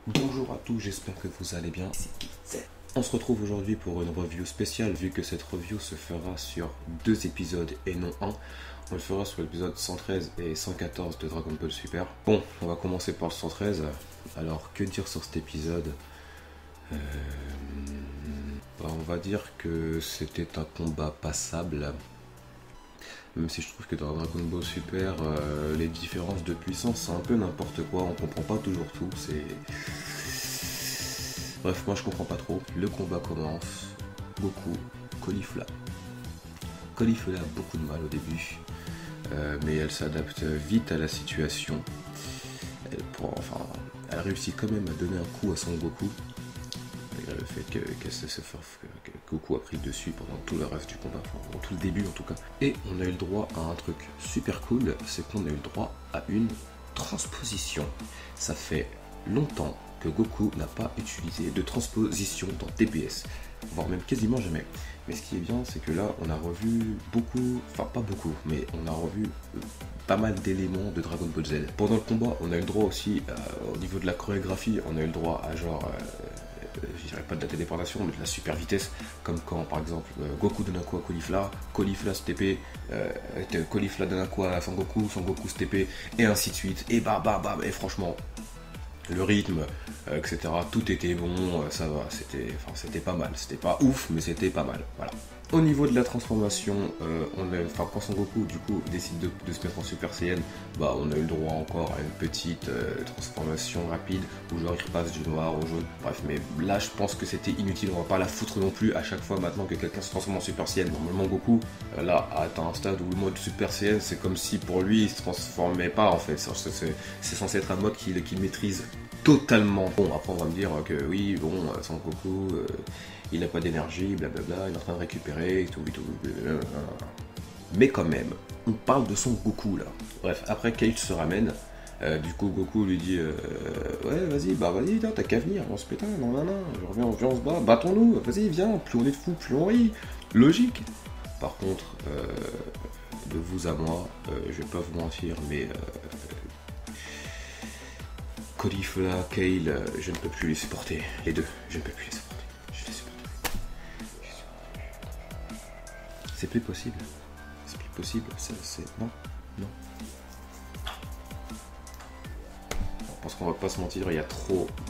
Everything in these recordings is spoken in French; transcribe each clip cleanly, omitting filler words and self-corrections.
Bonjour à tous, j'espère que vous allez bien. On se retrouve aujourd'hui pour une review spéciale, vu que cette review se fera sur 2 épisodes et non un. On le fera sur l'épisode 113 et 114 de Dragon Ball Super. Bon, on va commencer par le 113. Alors, que dire sur cet épisode? On va dire que c'était un combat passable. Même si je trouve que dans Dragon Ball Super, les différences de puissance, c'est un peu n'importe quoi. On comprend pas toujours tout. Bref, moi je comprends pas trop. Le combat commence. Goku, Caulifla. Caulifla a beaucoup de mal au début. Mais elle s'adapte vite à la situation. Elle réussit quand même à donner un coup à son Goku. Malgré le fait que Goku a pris le dessus pendant tout le reste du combat, enfin pendant tout le début en tout cas. Et on a eu le droit à un truc super cool, c'est qu'on a eu le droit à une transposition. Ça fait longtemps que Goku n'a pas utilisé de transposition dans DBS, voire même quasiment jamais. Mais ce qui est bien, c'est que là, on a revu beaucoup, enfin pas beaucoup, mais on a revu pas mal d'éléments de Dragon Ball Z. Pendant le combat, on a eu le droit aussi, au niveau de la chorégraphie, on a eu le droit à genre... je dirais pas de la téléportation, mais de la super vitesse, comme quand par exemple Goku donne un coup à Caulifla, Caulifla se TP, Caulifla donne un coup à Son Goku se TP, et ainsi de suite, et et franchement, le rythme, etc., tout était bon, ça va, c'était pas mal, c'était pas ouf, mais c'était pas mal, voilà. Au niveau de la transformation, quand Son Goku du coup décide de se mettre en Super Saiyan, on a eu le droit encore à une petite transformation rapide où genre il repasse du noir au jaune. Bref, mais là je pense que c'était inutile, on va pas la foutre non plus à chaque fois maintenant que quelqu'un se transforme en Super Saiyan. Normalement Goku, là, a atteint un stade où le mode Super Saiyan, c'est comme si pour lui il se transformait pas en fait. C'est censé être un mode qu'il maîtrise totalement. Bon, après on va me dire que oui, bon, Son Goku, il n'a pas d'énergie, blablabla, il est en train de récupérer, et tout, blablabla. Mais quand même, on parle de Son Goku là. Bref, après Cage se ramène, du coup Goku lui dit ouais vas-y, t'as qu'à venir, on se pétain, non, je reviens, on se bat, battons-nous, vas-y, viens, plus on est de fous, plus on rit, logique. Par contre, de vous à moi, je vais pas vous mentir, mais Caulifla, Kale, je ne peux plus les supporter. Les deux, je ne peux plus les supporter. Je les supporte plus. C'est plus possible. C'est plus possible. Non. Parce qu'on va pas se mentir, il y a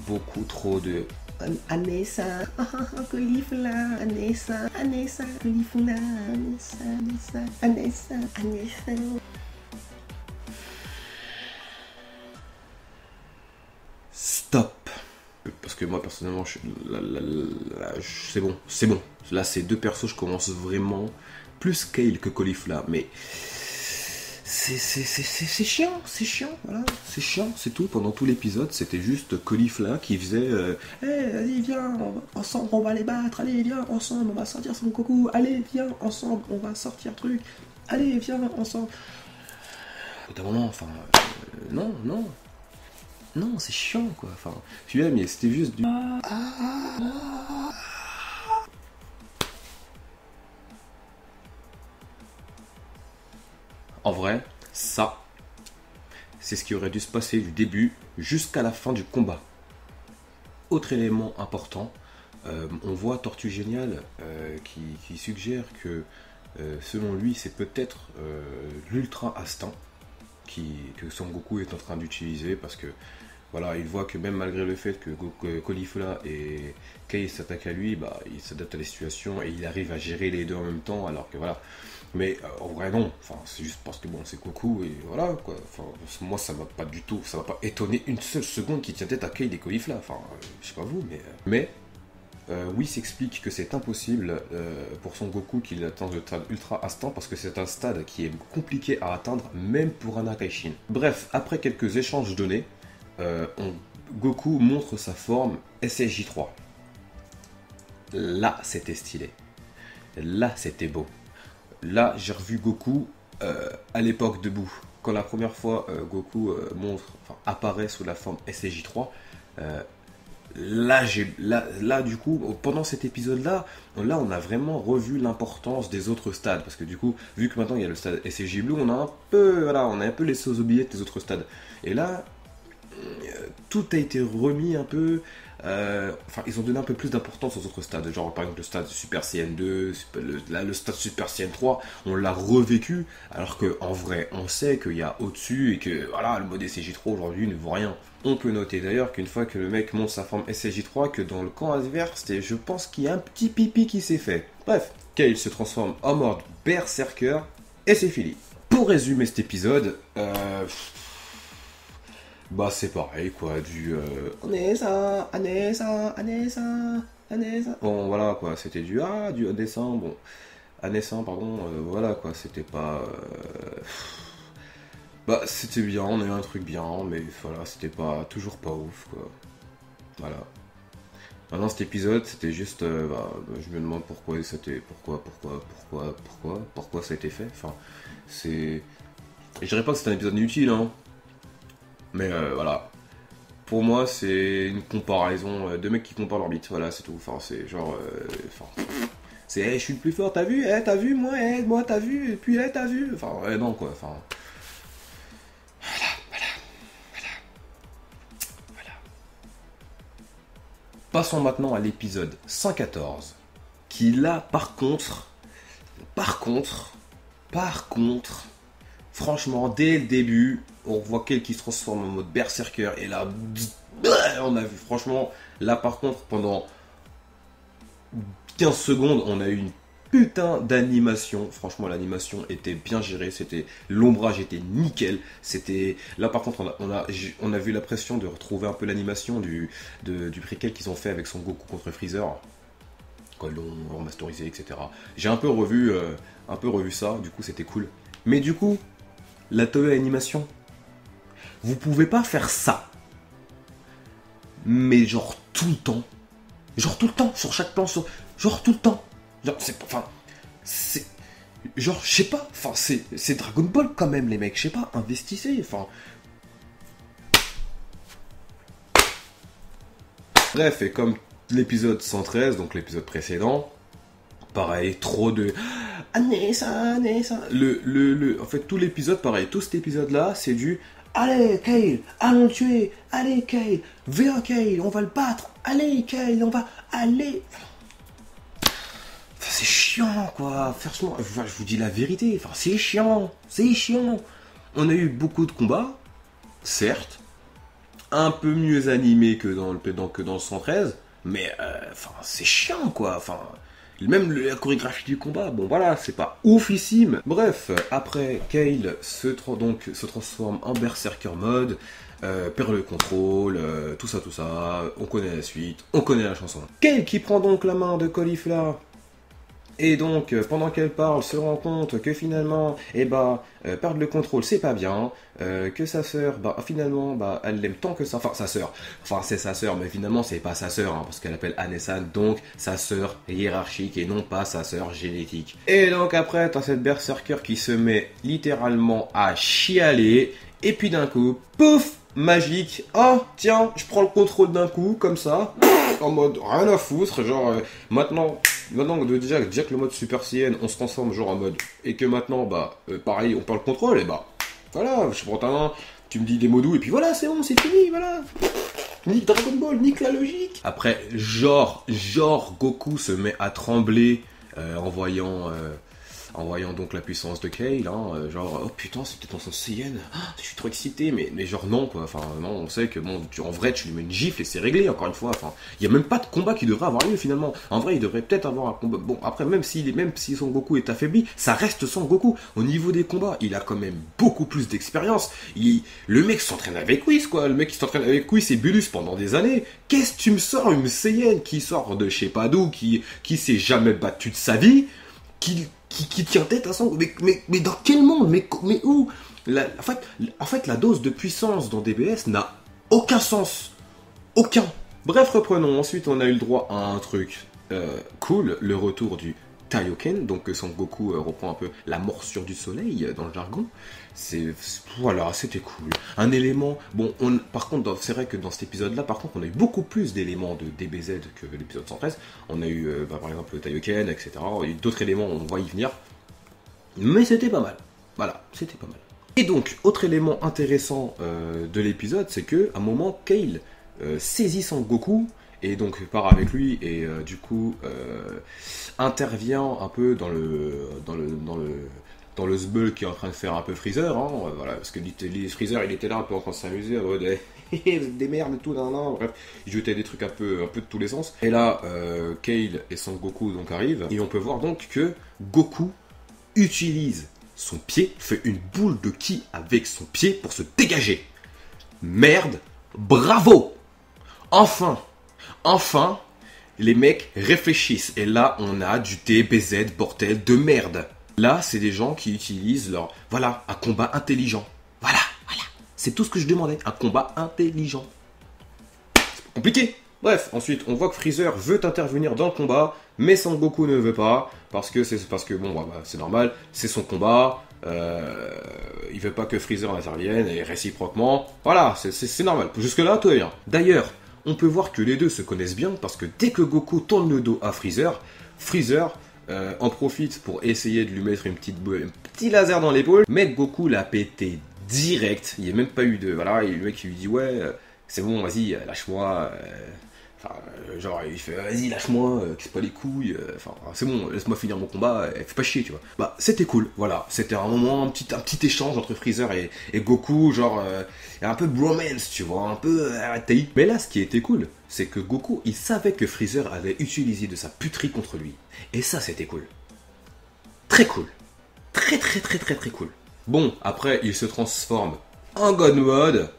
beaucoup trop de... Anessa, Caulifla, Anessa, Caulifla, Anessa. Stop. Parce que moi personnellement, c'est bon. Là, ces deux persos, je commence vraiment plus Kale que Caulifla, mais c'est chiant, voilà, c'est chiant, c'est tout. Pendant tout l'épisode, c'était juste Caulifla qui faisait Vas-y, viens, ensemble, on va les battre, allez, viens, ensemble, on va sortir son Goku, allez, viens, ensemble, on va sortir truc, allez, viens, ensemble. Au bout d'un moment, non, c'est chiant quoi. Enfin, puis même, c'était juste du. En vrai, ça, c'est ce qui aurait dû se passer du début jusqu'à la fin du combat. Autre élément important, on voit Tortue Géniale qui suggère que selon lui, c'est peut-être l'Ultra Instinct que Son Goku est en train d'utiliser parce que voilà, il voit que même malgré le fait que Caulifla et Kale s'attaquent à lui, il s'adapte à la situation et il arrive à gérer les deux en même temps alors que voilà. Mais en vrai non, enfin, c'est juste parce que bon c'est Goku et voilà quoi. Enfin, moi ça m'a pas du tout, ça m'a pas étonné une seule seconde qu'il tient tête à Kale et Caulifla. Enfin, je sais pas vous, mais oui, s'explique que c'est impossible pour Son Goku qu'il atteigne le stade Ultra Instinct parce que c'est un stade qui est compliqué à atteindre même pour un Akaishin. Bref, après quelques échanges donnés, Goku montre sa forme SSJ3. Là, c'était stylé. Là, c'était beau. Là, j'ai revu Goku à l'époque debout. Quand la première fois Goku apparaît sous la forme SSJ3, là, du coup, pendant cet épisode-là, on a vraiment revu l'importance des autres stades. Parce que du coup, vu que maintenant il y a le stade SSJ Blue, on a un peu laissé aux oubliettes les autres stades. Et là, tout a été remis un peu. Enfin, ils ont donné un peu plus d'importance aux autres stades. Genre, par exemple, le stade Super CN2, le stade Super CN3, on l'a revécu. Alors qu'en vrai, on sait qu'il y a au-dessus et que voilà, le mode SCJ3 aujourd'hui ne vaut rien. On peut noter d'ailleurs qu'une fois que le mec monte sa forme SCJ3, que dans le camp adverse, je pense qu'il y a un petit pipi qui s'est fait. Bref, Kale se transforme en mode Berserker et c'est fini. Pour résumer cet épisode, bah c'est pareil quoi, Anessa. Bon voilà quoi, c'était du dessin, bon, Anessa pardon, voilà quoi, c'était pas... Bah c'était bien, on a eu un truc bien, mais voilà, c'était pas, toujours pas ouf quoi, voilà. Maintenant cet épisode, c'était juste, je me demande pourquoi ça a été fait, enfin, c'est... Je dirais pas que c'est un épisode inutile, hein. Mais voilà. Pour moi, c'est une comparaison de mecs qui comparent leur bite. Voilà, c'est tout. Enfin, c'est genre. C'est hey, je suis le plus fort, t'as vu? T'as vu? Moi, t'as vu? Et puis, t'as vu? Enfin, non, quoi. Enfin. Voilà. Passons maintenant à l'épisode 114. Qui là, par contre. Franchement, dès le début, on voit quelqu'un qui se transforme en mode berserker et là, on a vu, franchement, là par contre, pendant 15 secondes, on a eu une putain d'animation. Franchement, l'animation était bien gérée, l'ombrage était nickel. Là par contre, on a vu la pression de retrouver un peu l'animation du préquel qu'ils ont fait avec Son Goku contre Freezer. Quand ils l'ont remasterisé, etc. J'ai un peu revu ça, du coup c'était cool. Mais du coup, la Toei Animation, vous pouvez pas faire ça. Mais genre tout le temps. Genre tout le temps, sur chaque plan, genre tout le temps. Genre, c'est... Genre, je sais pas, enfin, c'est Dragon Ball quand même, les mecs, je sais pas, investissez, enfin... Bref, et comme l'épisode 113, donc l'épisode précédent, pareil, trop de... Anessa. En fait, tout l'épisode, pareil, tout cet épisode-là, c'est du... Allez, Kale, allons le tuer. Allez, Kale, viens, Kale, on va le battre. Allez, Kale, on va... Allez. Enfin, c'est chiant, quoi. Franchement, je vous dis la vérité. Enfin, c'est chiant. On a eu beaucoup de combats, certes. Un peu mieux animés que dans le 113. Mais, c'est chiant, quoi. Enfin... Même la chorégraphie du combat, bon voilà, c'est pas oufissime. Bref, après, Kale se transforme en Berserker mode, perd le contrôle, tout ça, on connaît la suite, on connaît la chanson. Kale qui prend donc la main de Caulifla, et donc, pendant qu'elle parle, se rend compte que finalement, perdre le contrôle, c'est pas bien, que sa sœur, finalement, elle l'aime tant que ça, c'est sa sœur, mais finalement, c'est pas sa sœur, hein, parce qu'elle appelle Anessan, donc sa sœur hiérarchique, et non pas sa sœur génétique. Et donc après, t'as cette berserker qui se met littéralement à chialer, et puis d'un coup, pouf, magique, oh, tiens, je prends le contrôle d'un coup, comme ça, en mode rien à foutre, genre, maintenant déjà que le mode Super Saiyan, on se transforme genre en mode, et que maintenant, pareil, on perd le contrôle, et voilà, je prends ta main, tu me dis des mots doux, et puis voilà, c'est bon, c'est fini, voilà. Nique Dragon Ball, nique la logique. Après, genre, Goku se met à trembler en voyant donc la puissance de Kale, hein, genre, oh putain, c'est peut-être en sens Saiyan, je suis trop excité, mais genre non, quoi, enfin, non, on sait que, bon, en vrai, tu lui mets une gifle et c'est réglé, encore une fois, enfin, il n'y a même pas de combat qui devrait avoir lieu, finalement, en vrai, il devrait peut-être avoir un combat, bon, après, même si Son Goku est affaibli, ça reste Son Goku, au niveau des combats, il a quand même beaucoup plus d'expérience, le mec s'entraîne avec Whis, quoi, le mec qui s'entraîne avec Whis et Bulus pendant des années, qu'est-ce que tu me sors, une Saiyan qui sort de je sais pas d'où, qui s'est jamais battu de sa vie, qui tient tête à son... Mais dans quel monde? Mais où? En fait, la dose de puissance dans DBS n'a aucun sens. Aucun. Bref, reprenons. Ensuite, on a eu le droit à un truc cool, le retour du Taioken. Donc, Son Goku reprend un peu la morsure du soleil dans le jargon. Voilà, c'était cool. Un élément... Bon, par contre, c'est vrai que dans cet épisode-là, par contre, on a eu beaucoup plus d'éléments de DBZ que l'épisode 113. On a eu, par exemple, le Taioken, etc. Il y a eu d'autres éléments, on va y venir. Mais c'était pas mal. Voilà, c'était pas mal. Et donc, autre élément intéressant de l'épisode, c'est que à un moment, Kale saisit Son Goku et donc part avec lui et du coup intervient un peu dans le zbeul qui est en train de faire un peu Freezer, hein, voilà, parce que Freezer il était là un peu en train de s'amuser, en mode des merdes et tout, nan, bref, il jetait des trucs un peu de tous les sens. Et là, Kale et Son Goku donc arrivent et on peut voir donc que Goku utilise son pied, fait une boule de ki avec son pied pour se dégager. Merde, bravo! Enfin, les mecs réfléchissent. Et là, on a du DBZ, bordel de merde. Là, c'est des gens qui utilisent leur... Voilà, un combat intelligent. Voilà. C'est tout ce que je demandais, un combat intelligent. C'est pas compliqué. Bref, ensuite, on voit que Freezer veut intervenir dans le combat, mais Son Goku ne veut pas, parce que bon, c'est normal, c'est son combat, il veut pas que Freezer intervienne, et réciproquement, voilà, c'est normal. Jusque-là, tout va bien. D'ailleurs, on peut voir que les deux se connaissent bien, parce que dès que Goku tourne le dos à Freezer en profite pour essayer de lui mettre un petit laser dans l'épaule, mais Goku l'a pété direct, il n'y a même pas eu de... Voilà, et le mec il lui dit, ouais, c'est bon, vas-y, lâche-moi... genre il fait vas-y lâche-moi, casse pas les couilles, c'est bon, laisse-moi finir mon combat, fais pas chier, tu vois. Bah c'était cool, voilà, c'était un moment, un petit échange entre Freezer et Goku, genre un peu bromance, tu vois, un peu taï. Mais là ce qui était cool, c'est que Goku il savait que Freezer avait utilisé de sa puterie contre lui, et ça c'était cool, très cool, très cool. Bon, après il se transforme en God Mode.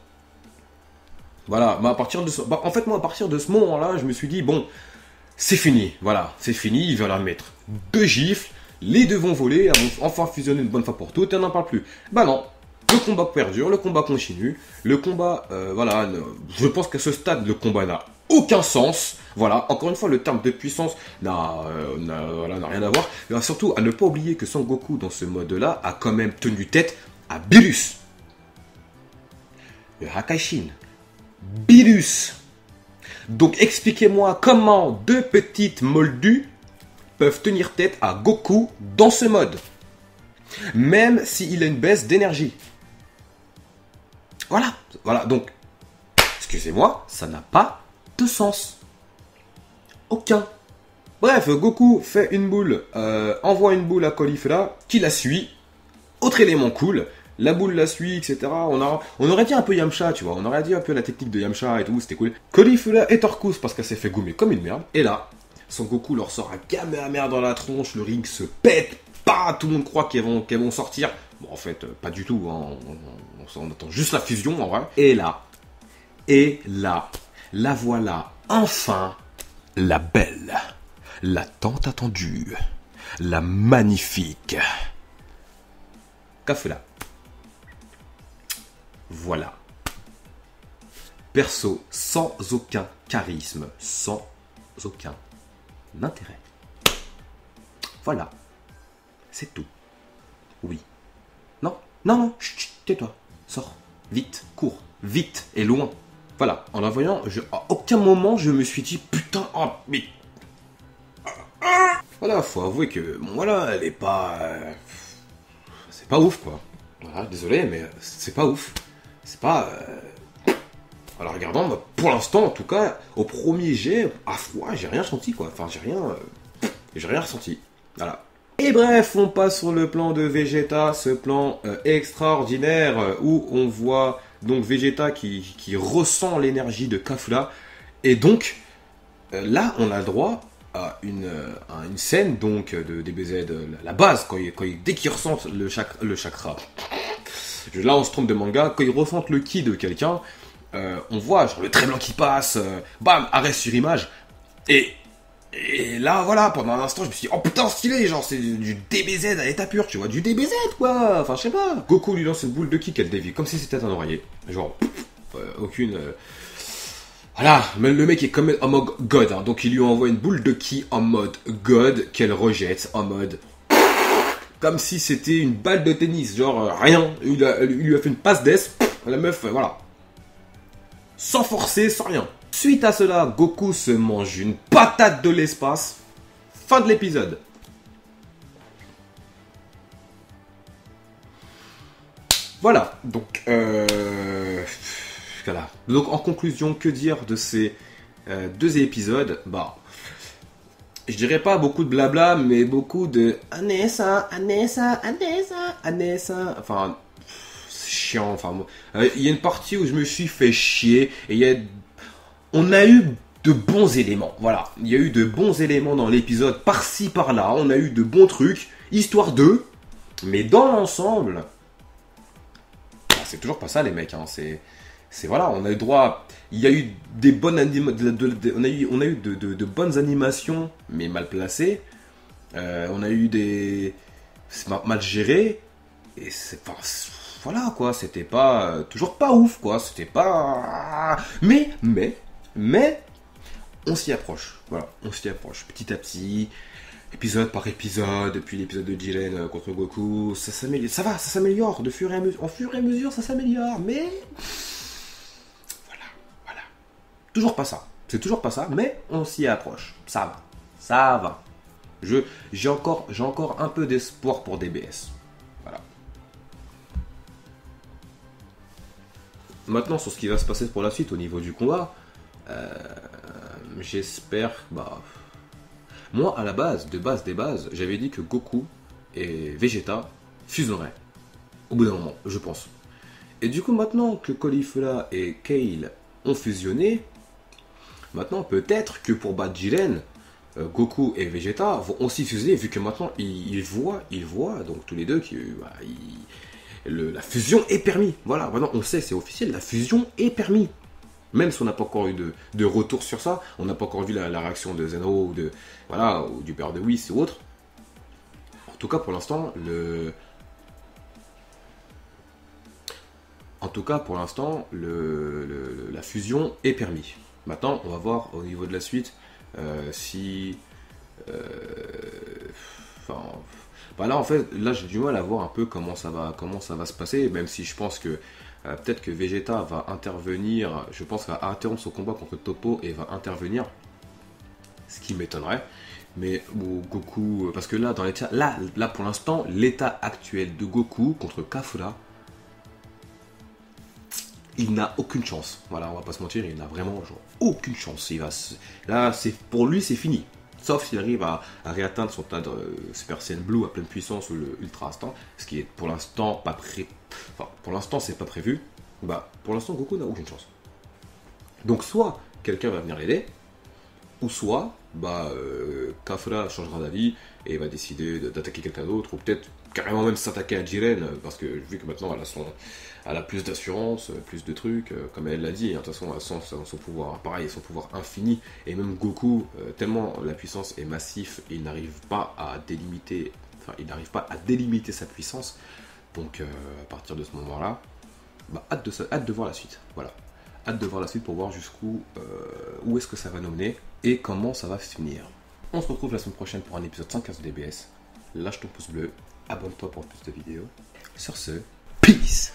Voilà, à partir de ce moment-là, je me suis dit, bon, c'est fini, voilà, c'est fini, il va la mettre 2 gifles, les deux vont voler, elles vont enfin fusionner une bonne fois pour toutes, et on n'en parle plus. Bah non, le combat perdure, le combat continue, le combat, voilà, je pense qu'à ce stade, le combat n'a aucun sens, voilà, encore une fois, le terme de puissance n'a rien à voir, et surtout, à ne pas oublier que Son Goku, dans ce mode-là, a quand même tenu tête à Bilus, le Hakaishin. Bilus. Donc expliquez-moi comment 2 petites moldus peuvent tenir tête à Goku dans ce mode, même s'il a une baisse d'énergie. Voilà, donc, excusez-moi, ça n'a pas de sens. Aucun. Bref, Goku fait une boule, envoie une boule à Caulifla, qui la suit. Autre élément cool, la boule la suit, etc. On aurait dit un peu Yamcha, tu vois. On aurait dit un peu la technique de Yamcha et tout, c'était cool. Caulifla est hors course parce qu'elle s'est fait gommer comme une merde. Et là, Son Goku leur sort un Kamehameha dans la tronche, le ring se pète, pas, tout le monde croit qu'elles vont sortir. Bon, en fait, pas du tout, hein. On attend juste la fusion, en vrai. Et là, la voilà, enfin, la belle, la tant attendue, la magnifique Kafula. Voilà. Perso sans aucun charisme, sans aucun intérêt. Voilà. C'est tout. Oui. Non, chut, tais-toi. Sors. Vite, cours. Vite et loin. Voilà. En la voyant, à aucun moment je me suis dit putain, oh, mais... Voilà, faut avouer que, bon, voilà, elle est pas... c'est pas ouf, quoi. Voilà, désolé, mais c'est pas ouf. C'est pas... En la regardant, bah, pour l'instant, en tout cas, au premier jet, à froid, j'ai rien senti, quoi. Enfin, j'ai rien ressenti. Voilà. Et bref, on passe sur le plan de Vegeta, ce plan extraordinaire où on voit donc Vegeta qui ressent l'énergie de Kafula. Et donc, là, on a le droit à une scène donc de DBZ, la base, dès qu'ils ressentent le chakra. Là, on se trompe de manga. Quand ils ressentent le ki de quelqu'un, on voit genre le trait blanc qui passe, bam, arrêt sur image. Et là, voilà, pendant un instant, je me suis dit, oh putain, stylé, genre, c'est du DBZ à l'état pur, tu vois, du DBZ, quoi. Enfin, je sais pas. Goku lui lance une boule de ki qu'elle dévie, comme si c'était un oreiller. Genre, aucune... Voilà, mais le mec est quand même en mode God, hein, donc il lui envoie une boule de ki en mode God, qu'elle rejette en mode... Comme si c'était une balle de tennis, genre, rien. Il lui a fait une passe d'ess, la meuf, voilà. Sans forcer, sans rien. Suite à cela, Goku se mange une patate de l'espace. Fin de l'épisode. Voilà, donc voilà. Donc en conclusion, que dire de ces 2 épisodes? Bah, je dirais pas beaucoup de blabla, mais beaucoup de Anessa, Anessa, Anessa, Anessa. Enfin, c'est chiant. Enfin, il y a une partie où je me suis fait chier et on a eu de bons éléments. Voilà, il y a eu de bons éléments dans l'épisode, par-ci par-là. On a eu de bons trucs, histoire d'eux. Mais dans l'ensemble, c'est toujours pas ça, les mecs. Hein. C'est voilà, on a eu droit. Il y a eu des bonnes on a eu de bonnes animations, mais mal placées. On a eu c'est mal géré. Et c'est pas. Voilà quoi, c'était pas. Toujours pas ouf quoi. C'était pas. Mais. On s'y approche. Voilà, on s'y approche petit à petit. Épisode par épisode, depuis l'épisode de Jiren contre Goku, ça s'améliore, ça s'améliore de fur et à mesure, en fur et à mesure, ça s'améliore, mais voilà, toujours pas ça, c'est toujours pas ça, mais on s'y approche, ça va, j'ai encore un peu d'espoir pour DBS, voilà. Maintenant sur ce qui va se passer pour la suite au niveau du combat, j'espère, moi, à la base, des bases, j'avais dit que Goku et Vegeta fusionneraient. Au bout d'un moment, je pense. Et du coup, maintenant que Caulifla et Kale ont fusionné, maintenant, peut-être que pour battre Jiren, Goku et Vegeta vont aussi fusionner, vu que maintenant, ils voient, donc tous les deux, que la fusion est permis. Voilà, maintenant, on sait, c'est officiel, la fusion est permis. Même si on n'a pas encore eu de retour sur ça, on n'a pas encore vu la réaction de Zeno ou du père de Whis ou autre. En tout cas, pour l'instant, la fusion est permis. Maintenant, on va voir au niveau de la suite si. Là, en fait, j'ai du mal à voir un peu comment ça va se passer, même si je pense que. Peut-être que Vegeta va intervenir, je pense qu'il va interrompre son combat contre Toppo et va intervenir, ce qui m'étonnerait. Mais Goku, parce que là, là pour l'instant, l'état actuel de Goku contre Kafura, il n'a aucune chance. Voilà, on va pas se mentir, il n'a vraiment aucune chance. Là, pour lui, c'est fini. Sauf s'il arrive à réatteindre son tas de Super Saiyan Blue à pleine puissance ou le Ultra Instinct, ce qui est pour l'instant pas prêt. Enfin, pour l'instant, c'est pas prévu. Pour l'instant, Goku n'a aucune chance. Donc, soit quelqu'un va venir l'aider, ou soit, Kafura changera d'avis et va décider d'attaquer quelqu'un d'autre, ou peut-être carrément même s'attaquer à Jiren, parce que vu que maintenant elle a plus d'assurance, plus de trucs, comme elle l'a dit, de toute façon, elle sent son pouvoir, pareil, son pouvoir infini, et même Goku, tellement la puissance est massive, il n'arrive pas à délimiter sa puissance. Donc à partir de ce moment-là, hâte de voir la suite. Voilà. Hâte de voir la suite pour voir où est-ce que ça va nous mener et comment ça va se finir. On se retrouve la semaine prochaine pour un épisode 115 de DBS. Lâche ton pouce bleu, abonne-toi pour plus de vidéos. Sur ce, peace!